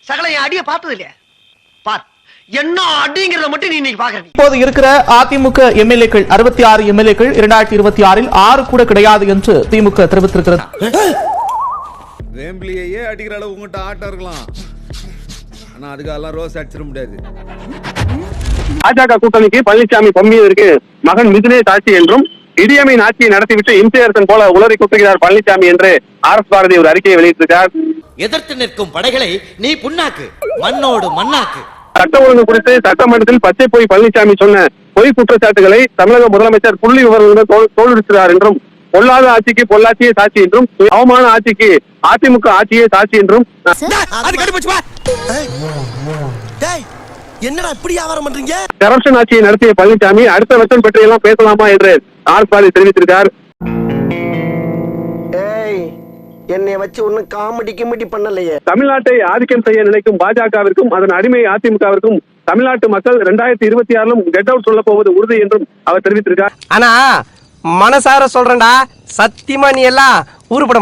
சகல என் அடிய பார்த்தது இல்லையா? பார், என்ன அடிங்கிறத மட்டும் நீ இன்னைக்கு பாக்குற. இப்போது இருக்கிற அதிமுக எம்எல்ஏக்கள் 66 எம்எல்ஏக்கள் 2026 6 கூட கிடையாது என்று திமுக தெரிவித்திருக்கிறது. வேம்பிலியே அடிக்கிற அளவு உங்ககிட்ட ஆட்டம் இருக்கலாம், ஆனா அதுக்கெல்லாம் ரோஸ் அடிச்சிட முடியாது. பாஜக கூட்டணிக்கு பழனிசாமி பம்பியதற்கு மகன் மிதுனே சாட்சி என்றும் இடியமையின் ஆட்சியை நடத்திவிட்டு இம்சையரசன் போல உளறி குத்துகிறார் பழனிசாமி என்று RS பாரதி ஒரு அறிக்கையை வெளியிட்டிருக்கார். எதிர்த்து நிற்கும் படைகளை நீ புண்ணாக்கு, மண்ணோடு மண்ணாக்கு. சட்ட ஒழுங்கு குறித்து சட்டமன்றத்தில் பச்சை போய் பழனிசாமி சொன்ன பொய் குற்றச்சாட்டுகளை தமிழக முதலமைச்சர் புள்ளி விவரங்களுடன் தோல்விடுகிறார் என்றும், பொல்லாத ஆட்சிக்கு பொள்ளாச்சியே சாட்சி என்றும், அவமான ஆட்சிக்கு அதிமுக ஆட்சியே சாட்சி என்றும், என்னடா இப்படி வியாபாரம் பண்றீங்க? கரப்ஷன் ஆட்சியை நடத்திய பழனிசாமி அடுத்த வருஷம் பற்றி எல்லாம் பேசலாமா என்று RS பாரதி தெரிவித்திருக்கார். என்னை வச்சு ஒன்னும் காமெடி கிமெடி பண்ணலையே. தமிழ்நாட்டை ஆதிக்கம் செய்ய நினைக்கும் பாஜகவிற்கும் அதன் அடிமை அதிமுகவிற்கும் தமிழ்நாட்டு மக்கள் 2026 கெட் அவுட் சொல்ல போவது உறுதி என்றும் அவர் தெரிவித்திருக்கார். ஆனா மனசார சொல்றேன்டா, சத்தியமா நீ எல்லாம் உருப்படவே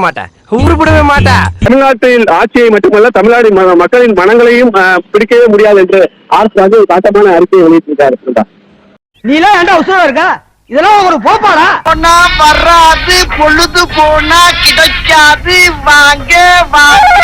மாட்ட. தமிழ்நாட்டில் ஆட்சியை மட்டுமல்ல தமிழ்நாடு மக்களின் மனங்களையும் பிடிக்கவே முடியாது என்று RS பாரதி காட்டமான அறிக்கையை வெளியிட்டிருக்கார். நீ எல்லாம் ஏன்டா உசுரா இருக்கா? இதெல்லாம் ஒரு போப்பாடா. பொண்ணா வராது, பொழுது போனா கிடைக்காது. வாங்க வாங்க.